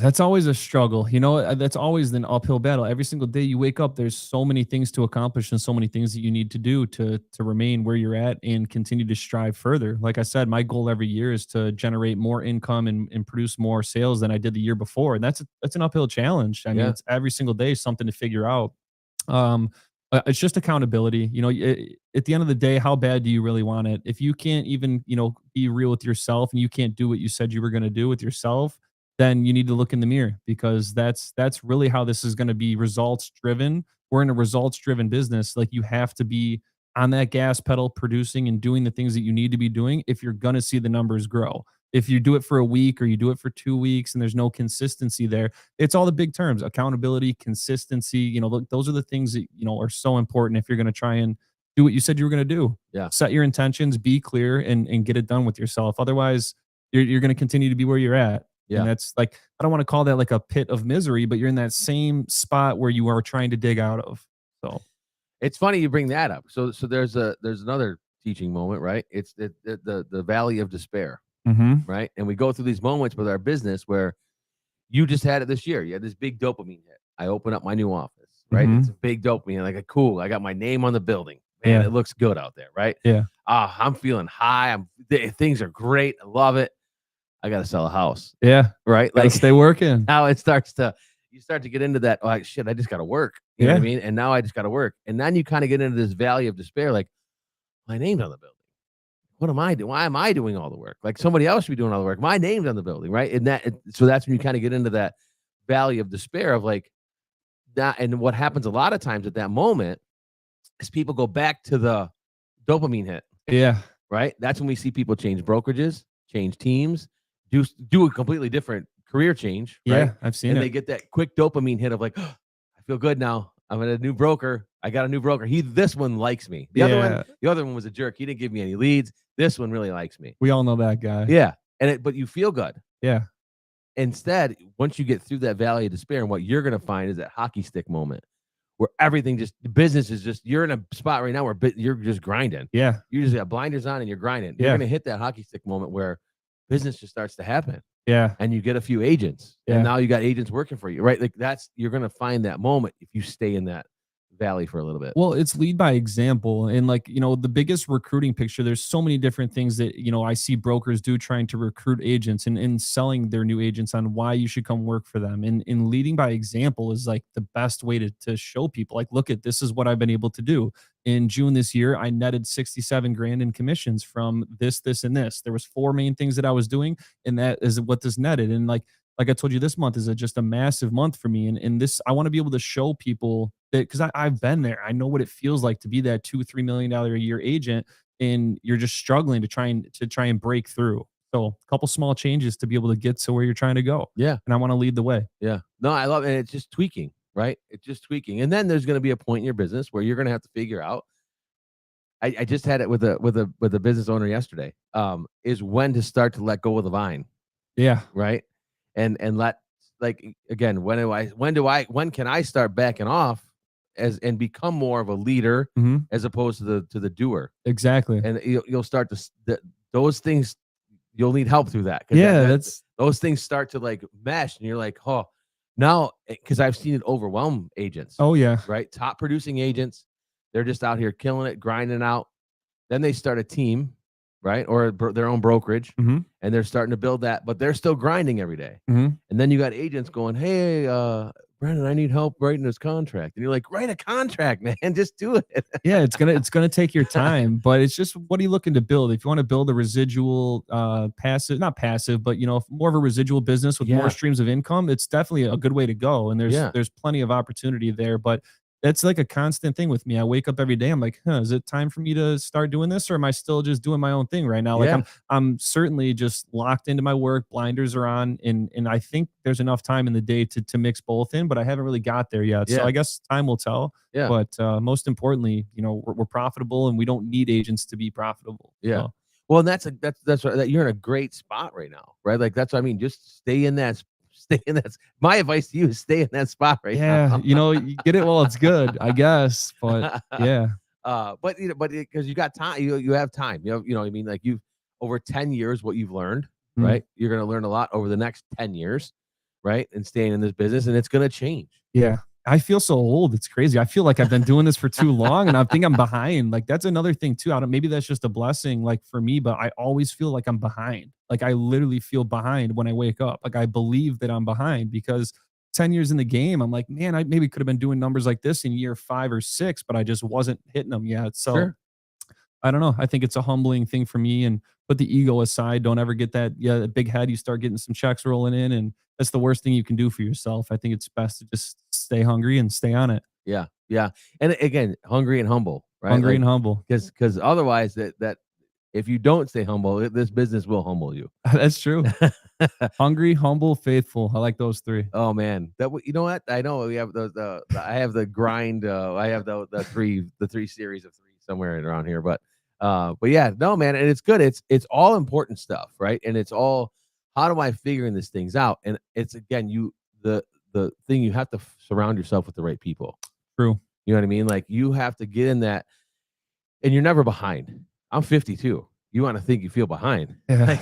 That's always a struggle. You know, that's always an uphill battle. Every single day you wake up, there's so many things to accomplish and so many things that you need to do to remain where you're at and continue to strive further. Like I said, my goal every year is to generate more income and produce more sales than I did the year before. And that's an uphill challenge. I mean, it's every single day something to figure out. It's just accountability. You know, at the end of the day, how bad do you really want it? If you can't even, you know, be real with yourself, and you can't do what you said you were going to do with yourself, then you need to look in the mirror, because that's really how this is going to be results driven. We're in a results driven business. Like, you have to be on that gas pedal, producing and doing the things that you need to be doing if you're going to see the numbers grow. If you do it for a week or you do it for 2 weeks and there's no consistency there, it's all the big terms: accountability, consistency. You know, those are the things that, you know, are so important if you're going to try and do what you said you were going to do.
Yeah.
Set your intentions, be clear, and get it done with yourself. Otherwise, you're going to continue to be where you're at.
Yeah.
And that's like, I don't want to call that like a pit of misery, but you're in that same spot where you are trying to dig out of. So
it's funny you bring that up. So there's another teaching moment, right? It's the valley of despair, right? And we go through these moments with our business where you just had it this year. You had this big dopamine hit. I open up my new office, right? It's a big dopamine. Like, cool, I got my name on the building. Man, it looks good out there, right?
Yeah.
I'm feeling high. Things are great. I love it. I got to sell a house.
Yeah.
Right.
Like, stay working.
Now you start to get into that. Oh, shit, I just got to work. You know what I mean? And now I just got to work. And then you kind of get into this valley of despair. Like, my name's on the building. What am I doing? Why am I doing all the work? Like, somebody else should be doing all the work. My name's on the building. Right. So that's when you kind of get into that valley of despair of like that. And what happens a lot of times at that moment is people go back to the dopamine hit.
Yeah.
Right. That's when we see people change brokerages, change teams, do a completely different career change. Right?
Yeah, I've seen it.
And they get that quick dopamine hit of like, oh, I feel good now. I'm at a new broker. I got a new broker. This one likes me. The other one was a jerk. He didn't give me any leads. This one really likes me.
We all know that guy.
Yeah. But you feel good.
Yeah.
Instead, once you get through that valley of despair, and what you're going to find is that hockey stick moment where everything the business is just, you're in a spot right now where you're just grinding.
Yeah.
You just got blinders on and you're grinding. You're going to hit that hockey stick moment where business just starts to happen.
Yeah.
And you get a few agents. Yeah. And now you got agents working for you, right? Like, you're going to find that moment if you stay in that valley for a little bit.
Well, it's lead by example. And like, you know, the biggest recruiting picture, there's so many different things that, you know, I see brokers do trying to recruit agents and selling their new agents on why you should come work for them. And leading by example is like the best way to show people, like, look at, this is what I've been able to do. In June this year, I netted 67 grand in commissions from this, and this. There was 4 main things that I was doing, and that is what this netted. And like I told you, this month is just a massive month for me. And this, I want to be able to show people that, because I've been there. I know what it feels like to be that $2-3 million a year agent, and you're just struggling to try and break through. So a couple small changes to be able to get to where you're trying to go.
Yeah.
And I want to lead the way.
Yeah. No, I love it. And it's just tweaking, right? It's just tweaking. And then there's going to be a point in your business where you're going to have to figure out. I just had it with a business owner yesterday, is when to start to let go of the vine.
Yeah.
Right. And let like, again, when can I start backing off and become more of a leader
Mhm.
as opposed to the doer?
Exactly.
And you'll start those things, you'll need help through that, because
Yeah,
that
that's
those things start to like mesh, and you're like, oh, now, because I've seen it overwhelm agents,
oh yeah.
right? Top producing agents, they're just out here killing it, grinding out. Then they start a team, right? Or their own brokerage,
Mhm.
and they're starting to build that, but they're still grinding every day.
Mhm.
And then you got agents going, hey, Brennan, I need help writing this contract. And you're like, write a contract, man. Just do it.
Yeah, it's gonna take your time, but it's just what are you looking to build? If you want to build a residual, passive, not passive, but more of a residual business with more
Yeah.
streams of income, it's definitely a good way to go. And
Yeah.
there's plenty of opportunity there. But it's like a constant thing with me. I wake up every day. I'm like, is it time for me to start doing this, or am I still just doing my own thing right now? Like
Yeah.
I'm certainly just locked into my work. Blinders are on, and I think there's enough time in the day to mix both in, but I haven't really got there yet. So
Yeah.
I guess time will tell.
Yeah.
But most importantly, we're profitable, and we don't need agents to be profitable.
Yeah.
So,
Well, and that's right, that you're in a great spot right now, right? Like, that's what I mean. Just stay in that. Stay in that. My advice to you is stay in that spot right
yeah,
now.
you get it while it's good, I guess. But yeah,
But because you got time, you have time. What I mean, like, you've over 10 years, what you've learned,
mm,
right? You're going to learn a lot over the next 10 years, right? And staying in this business, and it's going to change.
yeah. I feel so old. It's crazy. I feel like I've been doing this for too long, and I think I'm behind. Like that's another thing too. I don't. Maybe that's just a blessing, like for me. But I always feel like I'm behind. Like I literally feel behind when I wake up. Like I believe that I'm behind because 10 years in the game, I'm like, man, I maybe could have been doing numbers like this in year 5 or 6, but I just wasn't hitting them yet. So
Sure.
I don't know. I think it's a humbling thing for me, and put the ego aside. Don't ever get that, yeah, that big head. You start getting some checks rolling in, and that's the worst thing you can do for yourself. I think it's best to just stay hungry and stay on it.
Yeah. Yeah. And again, hungry and humble, right?
Hungry and
Like,
humble.
because otherwise, that if you don't stay humble, this business will humble you.
That's true. Hungry, humble, faithful. I like those three.
Oh man, you know what? I know we have I have the grind. I have the three series of three somewhere around here, but yeah, no man, and it's good. It's all important stuff, right? And it's all, how do I figuring these things out? And it's, again, the thing, you have to surround yourself with the right people.
True.
You know what I mean? Like, you have to get in that, and you're never behind. I'm 52. You want to think you feel behind?
Yeah.
Like,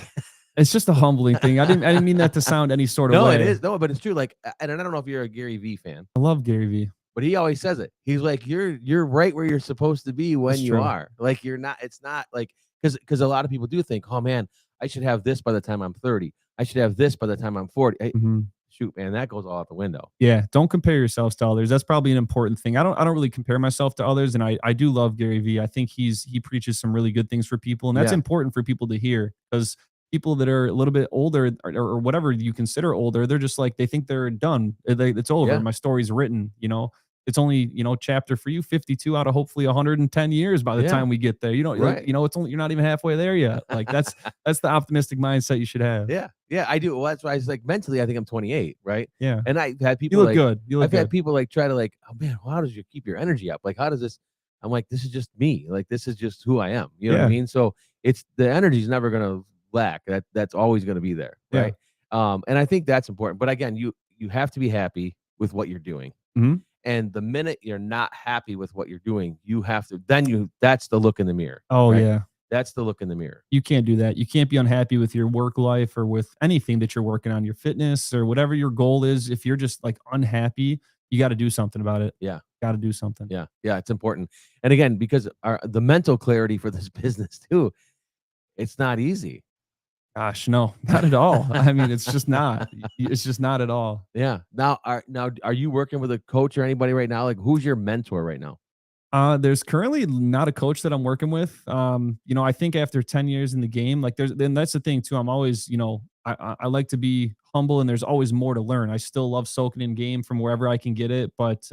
It's just a humbling thing. I didn't mean that to sound any sort of
no,
way.
it is. No, but it's true. Like, and I don't know if you're a Gary Vee fan,
I love Gary Vee.
but he always says it. He's like, you're right where you're supposed to be when
That's
you
true.
are. Like, you're not. It's not like, because a lot of people do think, oh man, I should have this by the time I'm 30. I should have this by the time I'm 40.
Mhm.
Shoot, man, that goes all out the window.
Yeah, don't compare yourselves to others. That's probably an important thing. I don't really compare myself to others, and I do love Gary Vee. I think he preaches some really good things for people, and that's
Yeah.
important for people to hear, because people that are a little bit older, or whatever you consider older, they're just like, they think they're done. It's over.
Yeah.
My story's written. It's only, chapter for you 52 out of hopefully 110 years by the
Yeah.
time we get there.
Right.
It's only, you're not even halfway there yet. Like that's the optimistic mindset you should have.
Yeah, yeah, I do. Well, that's why I was like, mentally, I think I'm 28, right?
Yeah.
And I've had
You
people
look
like,
good. You look
I've had
good.
people like try to like, oh man, well, how does you keep your energy up? Like, how does this? I'm like, this is just me. Like, this is just who I am. You know what I
Yeah.
mean? So it's, the energy is never gonna lack. That's always gonna be there,
Yeah.
right? And I think that's important. But again, you have to be happy with what you're doing.
Mhm.
And the minute you're not happy with what you're doing, you have to, that's the look in the mirror.
Oh
right?
yeah.
That's the look in the mirror.
You can't do that. You can't be unhappy with your work life or with anything that you're working on, your fitness or whatever your goal is. If you're just like unhappy, you got to do something about it.
Yeah.
Got to do something.
Yeah. Yeah. It's important. And again, because the mental clarity for this business too, it's not easy.
Gosh, no, not at all. I mean, it's just not. It's just not at all.
Yeah. Now, are you working with a coach or anybody right now? Like, who's your mentor right now?
There's currently not a coach that I'm working with. I think after 10 years in the game, like then that's the thing too. I'm always, I like to be humble, and there's always more to learn. I still love soaking in game from wherever I can get it, but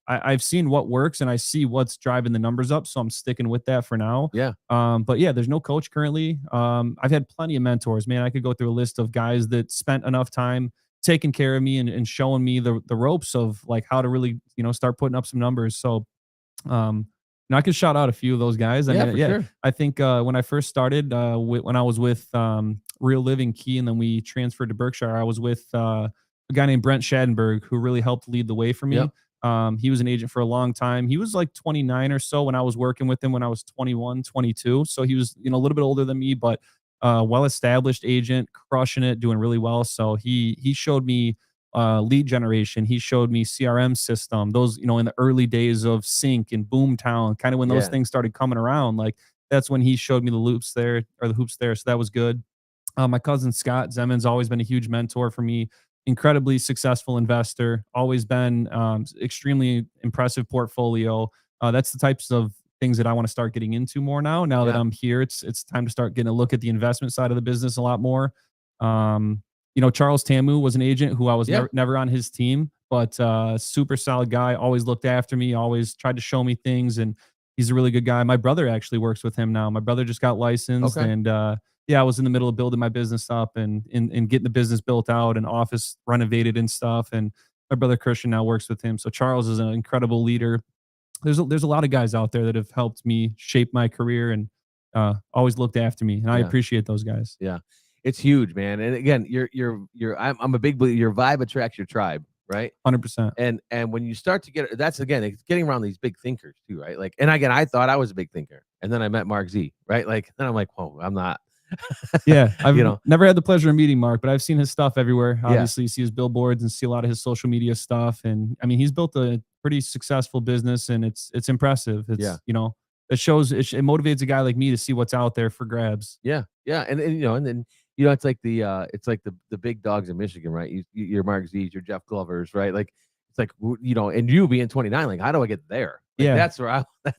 I've seen what works, and I see what's driving the numbers up, so I'm sticking with that for now.
Yeah.
But yeah, there's no coach currently. I've had plenty of mentors, man. I could go through a list of guys that spent enough time taking care of me and showing me the ropes of like how to really, start putting up some numbers. So I could shout out a few of those guys.
Yeah, for sure.
I think when I first started, when I was with Real Living Key, and then we transferred to Berkshire, I was with a guy named Brent Schadenberg who really helped lead the way for me.
Yep.
He was an agent for a long time. He was like 29 or so when I was working with him when I was 21, 22. So he was, a little bit older than me, but well-established agent, crushing it, doing really well. So he showed me lead generation. He showed me CRM system. Those, in the early days of Sync and Boomtown, kind of when those things started coming around, like that's when he showed me the hoops there. So that was good. My cousin Scott Zeman's always been a huge mentor for me. Incredibly successful investor, always been extremely impressive portfolio. That's the types of things that I want to start getting into more now. Now that I'm here, it's time to start getting a look at the investment side of the business a lot more. Charles Tamu was an agent who I was never on his team, but super solid guy. Always looked after me. Always tried to show me things, and he's a really good guy. My brother actually works with him now. My brother just got licensed, and I was in the middle of building my business up and getting the business built out and office renovated and stuff. And my brother Christian now works with him. So Charles is an incredible leader. There's a lot of guys out there that have helped me shape my career and always looked after me. And I appreciate those guys.
Yeah. It's huge, man. And again, I'm a big believer. Your vibe attracts your tribe, right?
100%.
And when you start to get, it's getting around these big thinkers too, right? Like, and again, I thought I was a big thinker, and then I met Mark Z, right? Like, then I'm like, whoa, I'm not.
I've never had the pleasure of meeting Mark, but I've seen his stuff everywhere. Obviously, you see his billboards and see a lot of his social media stuff. And I mean, he's built a pretty successful business, and it's impressive. It's it shows it motivates a guy like me to see what's out there for grabs. Yeah,
and then it's like the big dogs in Michigan, right? You're Mark Z's, you're Jeff Glover's, right? Like it's like and you being 29, like how do I get there? Like, that's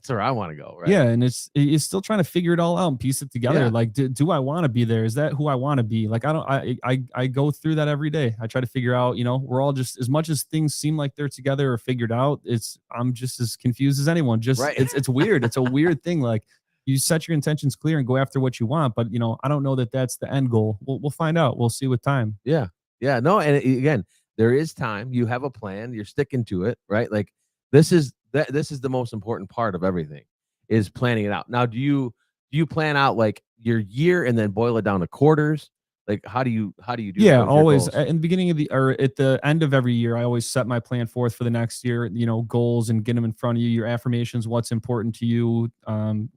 where I want to go, right?
Yeah, and it's still trying to figure it all out and piece it together. Yeah. Like, do I want to be there? Is that who I want to be? Like, I go through that every day. I try to figure out. We're all just, as much as things seem like they're together or figured out, I'm just as confused as anyone. Just it's weird. It's a weird thing. Like, you set your intentions clear and go after what you want, but I don't know that that's the end goal. We'll find out. We'll see with time.
Yeah. No, and again, there is time. You have a plan. You're sticking to it, right? Like this is the most important part of everything, is planning it out. Now, do you plan out like your year and then boil it down to quarters? Like how do you do?
Yeah, always in the beginning of or at the end of every year, I always set my plan forth for the next year, goals, and get them in front of you, your affirmations, what's important to you,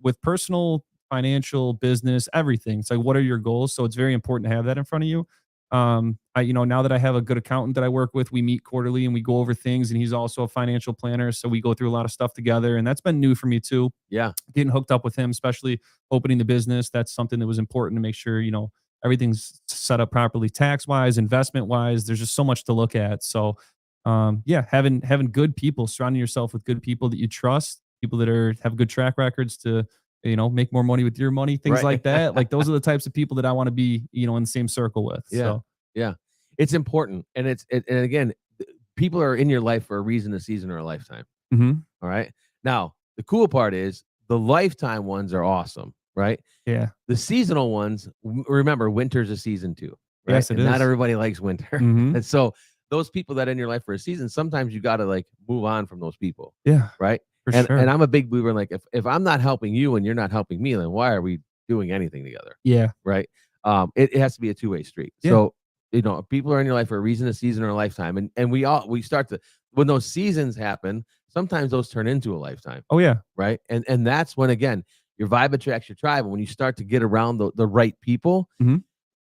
with personal, financial, business, everything. It's like, what are your goals? So it's very important to have that in front of you. Now that I have a good accountant that I work with, we meet quarterly and we go over things, and he's also a financial planner. So we go through a lot of stuff together, and that's been new for me too.
Yeah.
Getting hooked up with him, especially opening the business. That's something that was important to make sure, everything's set up properly, tax wise, investment wise. There's just so much to look at. So, having good people, surrounding yourself with good people that you trust, people that have good track records to, make more money with your money, things like that. Like those are the types of people that I want to be, in the same circle with.
Yeah.
So.
Yeah. It's important. And and again, people are in your life for a reason, a season, or a lifetime.
Mm-hmm.
All right. Now, the cool part is the lifetime ones are awesome, right?
Yeah.
The seasonal ones, remember, winter's a season too, right?
Yes, it is.
Not everybody likes winter.
Mm-hmm.
And so those people that are in your life for a season, sometimes you got to like move on from those people.
Yeah.
Right.
For sure.
And I'm a big believer in like, if I'm not helping you and you're not helping me, then why are we doing anything together?
Yeah.
Right. It has to be a two-way street. Yeah. So, people are in your life for a reason, a season, or a lifetime. And we start to, when those seasons happen, sometimes those turn into a lifetime.
Oh yeah.
Right. And that's when, again, your vibe attracts your tribe. And when you start to get around the right people,
mm-hmm.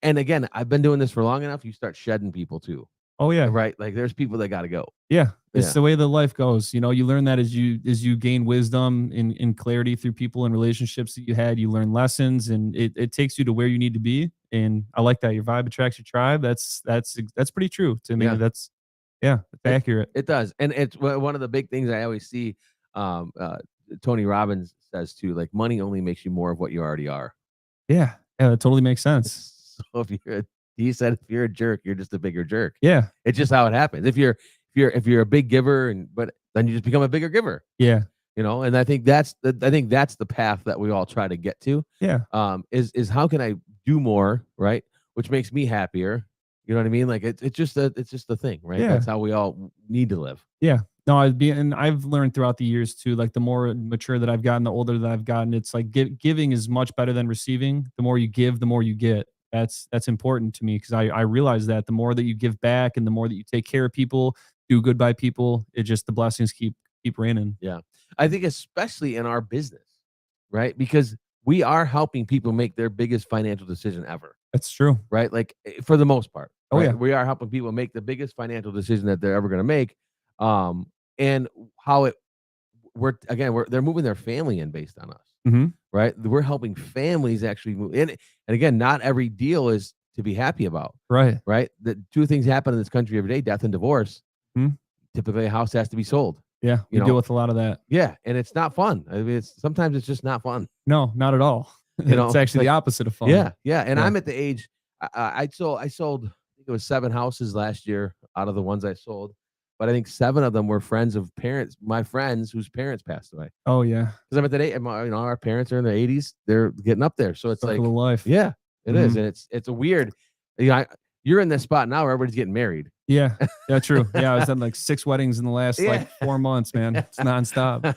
And again, I've been doing this for long enough, you start shedding people too.
Oh yeah.
Right. Like there's people that got to go.
Yeah. It's the way that life goes. You learn that as you gain wisdom and clarity through people and relationships that you had. You learn lessons, and it takes you to where you need to be. And I like that. Your vibe attracts your tribe. That's pretty true to me.
Yeah.
It's accurate.
It does. And it's one of the big things I always see. Tony Robbins says too, like money only makes you more of what you already are.
Yeah. Yeah. That totally makes sense.
So he said, if you're a jerk, you're just a bigger jerk.
Yeah.
It's just how it happens. If you're a big giver, but then you just become a bigger giver.
Yeah.
And I think that's the path that we all try to get to.
Yeah.
Is how can I do more, right? Which makes me happier. You know what I mean? Like it's just the thing, right?
Yeah.
That's how we all need to live.
Yeah. No, I've learned throughout the years too, like the more mature that I've gotten, the older that I've gotten, it's like giving is much better than receiving. The more you give, the more you get. that's important to me because I realize that the more that you give back and the more that you take care of people, do good by people, it just the blessings keep raining.
Yeah. I think especially in our business, right? Because we are helping people make their biggest financial decision ever,
That's true.
right? Like for the most part.
Oh,
Right?
yeah.
We are helping people make the biggest financial decision that they're ever going to make. And how it they're moving their family in based on us,
Mhm.
right? We're helping families actually move in. And again, not every deal is to be happy about,
Right.
right? The two things happen in this country every day: death and divorce.
Mhm.
Typically, a house has to be sold.
Yeah,
You
we deal
know,
with a lot of that.
yeah, and it's not fun. I mean, sometimes it's just not fun.
No, not at all.
You
It's
know,
actually the
like
opposite of fun.
yeah, yeah. And
Yeah.
I'm at the age I sold. I think it was 7 houses last year out of the ones I sold, but I think 7 of them were friends of parents, my friends whose parents passed away.
Oh, yeah.
Because I'm at that age, our parents are in their 80s. They're getting up there, so it's like,
Circle of life.
yeah, it is,
Mhm.
and it's a weird. You're in this spot now where everybody's getting married.
Yeah. Yeah, true. Yeah, I was at, like, 6 weddings in the last,
Yeah.
4 months, man. It's nonstop.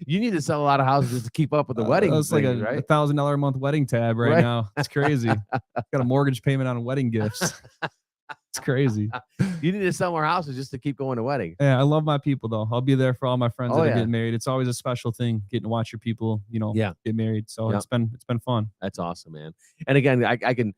You need to sell a lot of houses just to keep up with the wedding
That's like
things,
a
right?
$1,000 a month wedding tab right
Right.
now. It's crazy. Got a mortgage payment on wedding gifts. It's crazy.
You need to sell more houses just to keep going to wedding.
Yeah, I love my people, though. I'll be there for all my friends
Oh,
that are
yeah.
getting married. It's always a special thing getting to watch your people,
Yeah.
get married. So
Yeah.
it's been fun.
That's awesome, man. And again, I can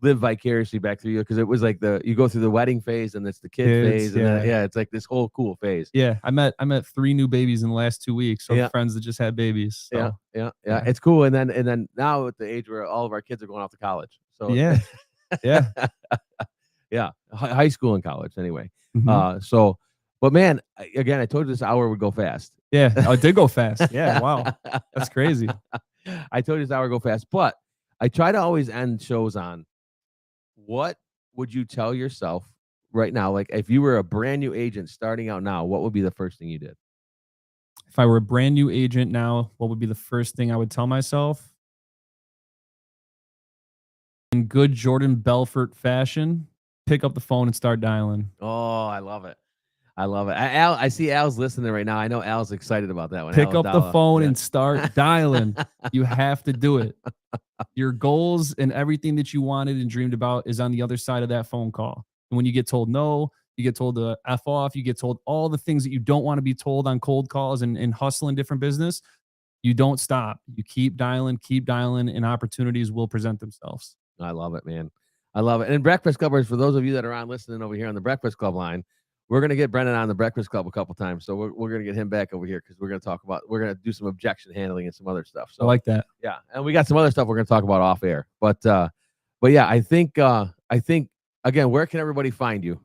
live vicariously back through you because it was like you go through the wedding phase and it's the kid
Kids,
phase, and then
yeah.
it's like this whole cool phase.
Yeah, I met 3 new babies in the last 2 weeks. So
Yeah.
friends that just had babies.
Yeah,
So
yeah.
yeah.
It's cool. And then now at the age where all of our kids are going off to college. So
Yeah. Yeah.
yeah, high school and college anyway.
Mhm.
But man, again, I told you this hour would go fast.
Yeah. Oh, it did go fast. Yeah. Wow. That's crazy.
I told you this hour would go fast, but I try to always end shows on what would you tell yourself right now? Like if you were a brand new agent starting out now, what would be the first thing you did?
If I were a brand new agent now, what would be the first thing I would tell myself? In good Jordan Belfort fashion, pick up the phone and start dialing.
Oh, I love it. I love it. Al, I see Al's listening right now. I know Al's excited about that one.
Pick
Al
up the
Adala.
phone
Yeah.
and start dialing. You have to do it. Your goals and everything that you wanted and dreamed about is on the other side of that phone call. And when you get told no, you get told to F off, you get told all the things that you don't want to be told on cold calls and hustling different business, you don't stop. You keep dialing, and opportunities will present themselves.
I love it, man. I love it. And Breakfast Clubbers, for those of you that are on listening over here on the Breakfast Club line, we're going to get Brennan on the Breakfast Club a couple times. So we're going to get him back over here because we're going to do some objection handling and some other stuff. So
I like that.
yeah. And we got some other stuff we're going to talk about off air. But yeah, I think again, where can everybody find you?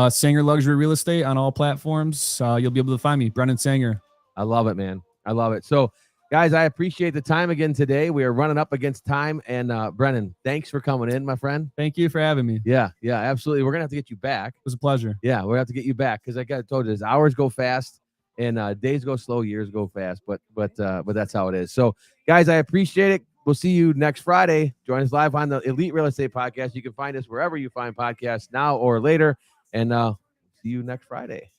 Sanger Luxury Real Estate on all platforms. You'll be able to find me, Brennan Sanger.
I love it, man. I love it. So, guys, I appreciate the time again today. We are running up against time. And Brennan, thanks for coming in, my friend.
Thank you for having me.
Yeah, absolutely. We're going to have to get you back.
It was a pleasure.
Yeah, we're going to have to get you back because I told you, hours go fast and days go slow, years go fast. But that's how it is. So, guys, I appreciate it. We'll see you next Friday. Join us live on the Elite Real Estate Podcast. You can find us wherever you find podcasts now or later. And see you next Friday.